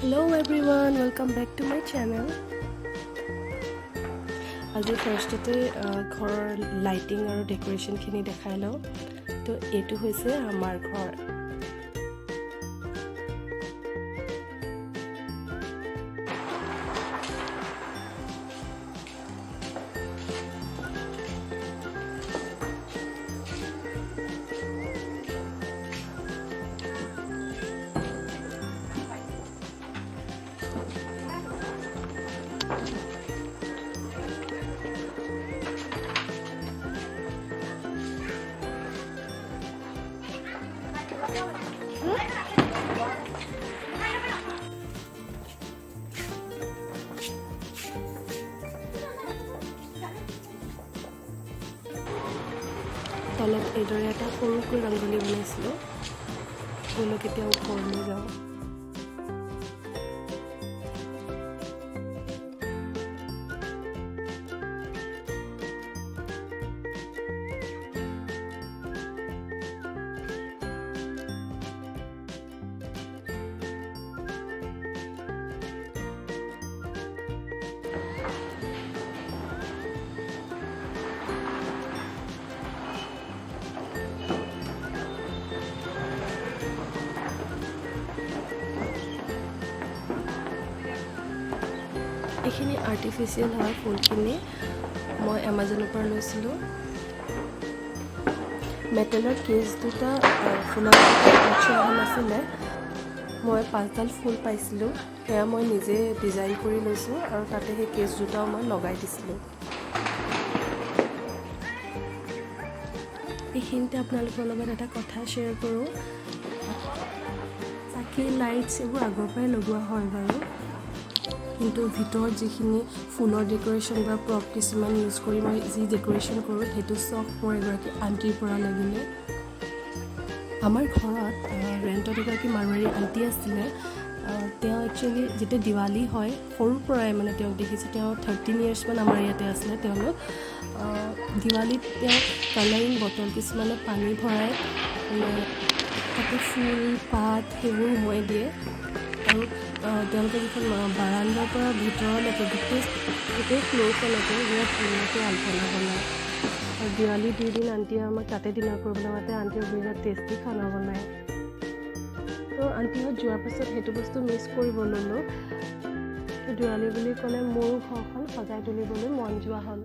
Hello everyone, welcome back to my channel. আজি ফাৰ্ষ্টতে ঘৰৰ লাইটিং আৰু ডেকোৰেশ্যনখিনি দেখাই লওঁ। তো এইটো হৈছে আমাৰ ঘৰ। তলত এইদৰে এটা সৰুকৈ ৰংগলী বনাইছিলোঁ। বলক এতিয়া ওপৰলৈ যাওঁ। এইখিনি আৰ্টিফিচিয়েল হয় ফুলখিনি মই এমাজনৰ পৰা লৈছিলোঁ। মেটেলৰ কেছ দুটা ফুলৰ অহা নাছিলে। মই 5ডাল ফুল পাইছিলোঁ, সেয়া মই নিজে ডিজাইন কৰি লৈছোঁ আৰু তাতে সেই কেছ দুটাও মই লগাই দিছিলোঁ। এইখিনিতে আপোনালোকৰ লগত এটা কথা শ্বেয়াৰ কৰোঁ। চাকি লাইটছ এইবোৰ আগৰ পৰাই লগোৱা হয় বাৰু, কিন্তু ভিতৰত যিখিনি ফুলৰ ডেকোৰেশ্যন বা প্ৰপ কিছুমান ইউজ কৰি মই যি ডেকোৰেশ্যন কৰোঁ সেইটো চখ মোৰ এগৰাকী আণ্টিৰ পৰা লাগিলে। আমাৰ ঘৰত ৰেণ্টত এগৰাকী মাৰোৱাৰী আণ্টি আছিলে। তেওঁ একচুৱেলি যেতিয়া দিৱালী হয় সৰুৰ পৰাই মানে তেওঁক দেখিছোঁ। তেওঁ 13 ইয়াৰ্ছমান আমাৰ ইয়াতে আছিলে। তেওঁলোক দিৱালীত তেওঁ কালাৰিং বটল কিছুমানে পানী ভৰাই তাতে ফুল পাত সেইবোৰ সোমোৱাই দিয়ে আৰু তেওঁলোকে যিখন বাৰাণ্ডাৰ পৰা ভিতৰলৈকে গোটেই ফ্ল'ৰখনতে বিৰাট ধুনীয়াকৈ আলপনা বনায়। আৰু দিৱালী 2 দিন আণ্টিয়ে আমাক তাতে ডিনাৰ কৰিবলৈ মাতে। আণ্টিয়ে বিৰাট টেষ্টি খানা বনায়। তো আণ্টিহঁত যোৱাৰ পাছত সেইটো বস্তু মিছ কৰিব ল'লোঁ। দিৱালী বুলি ক'লে মোৰো ঘৰখন সজাই তুলিবলৈ মন যোৱা হ'ল।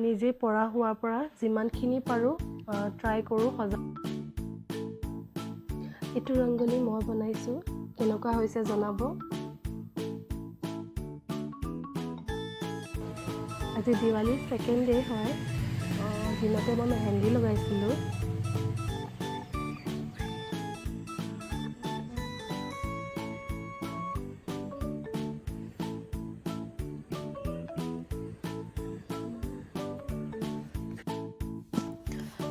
নিজে পৰা হোৱাৰ পৰা যিমানখিনি পাৰোঁ ট্ৰাই কৰোঁ সজা। এইটো ৰংগলী মই বনাইছোঁ, কেনেকুৱা হৈছে জনাব। আজি দিৱালীৰ 2nd ডে হয়। দিনতে মই মেহেন্দি লগাইছিলোঁ।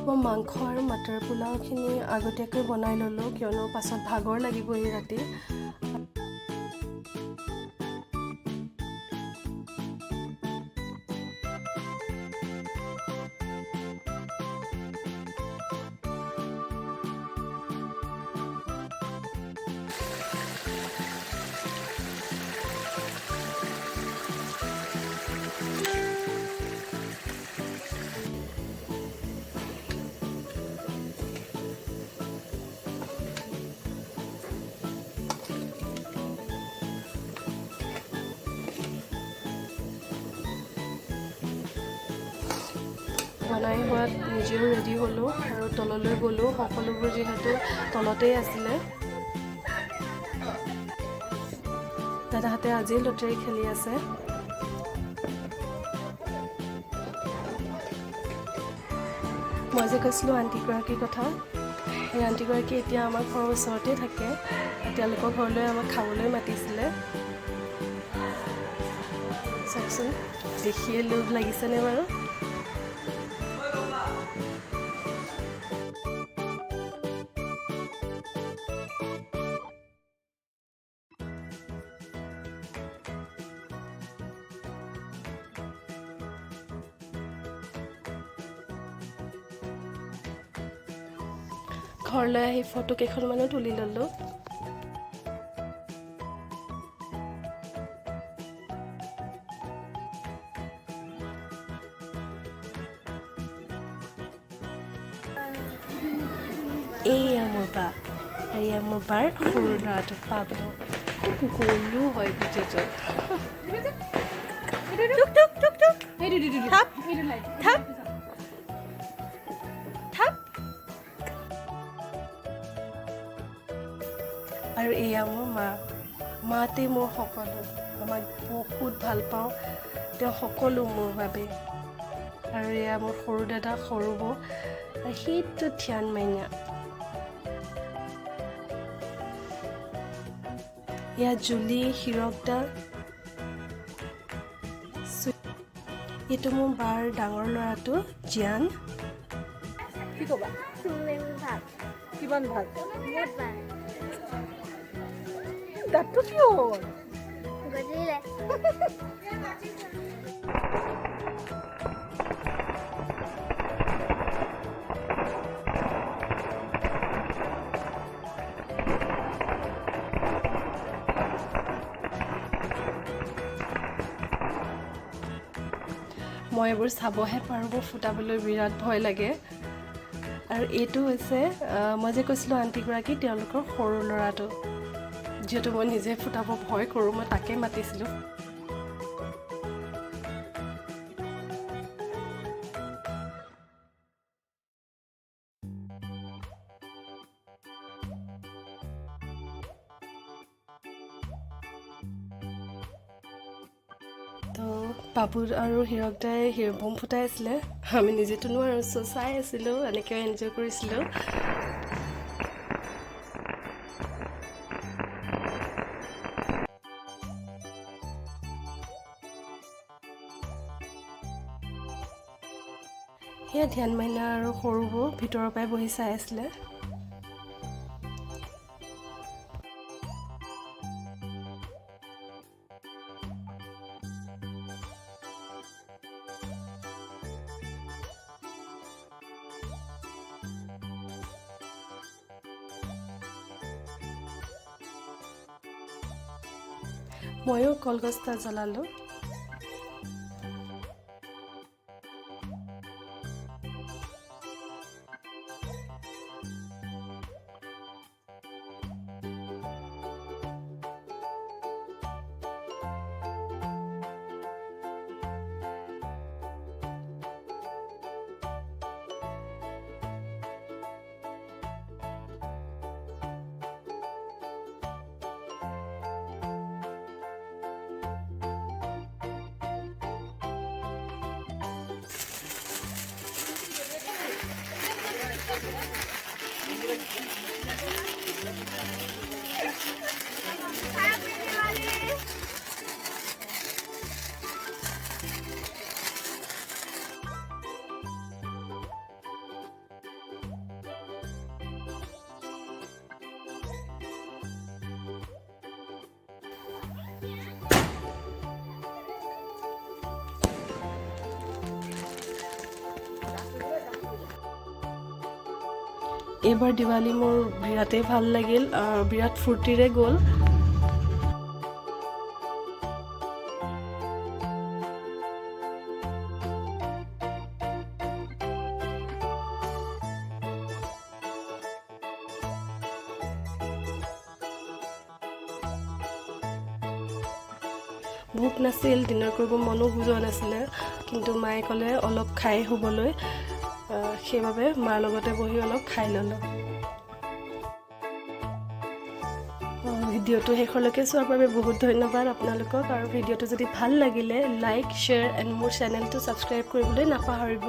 মই মাংস আৰু মটৰ পোলাওখিনি আগতীয়াকৈ বনাই ল'লোঁ, কিয়নো পাছত ভাগৰ লাগিবই ৰাতি। বনাই হোৱাত নিজেও ৰেডি হ'লোঁ আৰু তললৈ গ'লোঁ। সকলোবোৰ যিহেতু তলতেই আছিলে। দাদাহঁতে আজি লটাৰী খেলি আছে। মই যে কৈছিলোঁ আণ্টিগৰাকীৰ কথা, সেই আণ্টিগৰাকী এতিয়া আমাৰ ঘৰৰ ওচৰতে থাকে। তেওঁলোকৰ ঘৰলৈ আমাক খাবলৈ মাতিছিলে। চাওকচোন, দেখিয়ে লোভ লাগিছেনে বাৰু। ঘৰলৈ আহি ফটো কেইখনমানো তুলি ল'লোঁ। এয়া মোৰ বা এয়া মোৰ বাৰ সৰু ল'ৰাটো পাবলো গ'লো হয় ভিডিঅ'টো আৰু এয়া মোৰ মাতে মোৰ সকলো আমাক বহুত ভাল পাওঁ তেওঁ সকলো মোৰ বাবে আৰু এয়া মোৰ সৰু দাদা সৰু বৌ সেইটো ধ্যান মাইনা এয়া জুলি হিৰক দা এইটো মোৰ বাৰ ডাঙৰ ল'ৰাটো জিয়ান কি ক'বা ভাল কিমান ভাল দাঁতটো কি হ'ল গজিলে মই এইবোৰ চাবহে পাৰোঁ মোৰ ফুটাবলৈ বিৰাট ভয় লাগে আৰু এইটো হৈছে মই যে কৈছিলোঁ আণ্টিগৰাকী তেওঁলোকৰ সৰু ল'ৰাটো যিহেতু মই নিজে ফুটাব ভয় কৰোঁ মই তাকে মাতিছিলোঁ তো বাবু আৰু হিৰক দাই বম ফুটাই আছিলে আমি নিজেতো নোৱাৰোঁ চাই আছিলোঁ এনেকৈ এনজয় কৰিছিলোঁ সেয়া ধ্যান মাইনা আৰু সৰুবোৰ ভিতৰৰ পৰাই বহি চাই আছিলে ময়ো কলগছ এটা জ্বলালোঁ এইবাৰ দিৱালী মোৰ বিৰাটেই ভাল লাগিল আৰু বিৰাট ফূৰ্তিৰে গ'ল ভোক নাছিল ডিনাৰ কৰিব মনো যোৱা নাছিলে কিন্তু মায়ে ক'লে অলপ খাই শুবলৈ সেইবাবে মাৰ লগতে বহি অলপ খাই ল'লোঁ ভিডিঅ'টো শেষলৈকে চোৱাৰ বাবে বহুত ধন্যবাদ আপোনালোকক আৰু ভিডিঅ'টো যদি ভাল লাগিলে লাইক শ্বেয়াৰ এণ্ড মোৰ চেনেলটো ছাবস্ক্ৰাইব কৰিবলৈ নাপাহৰিব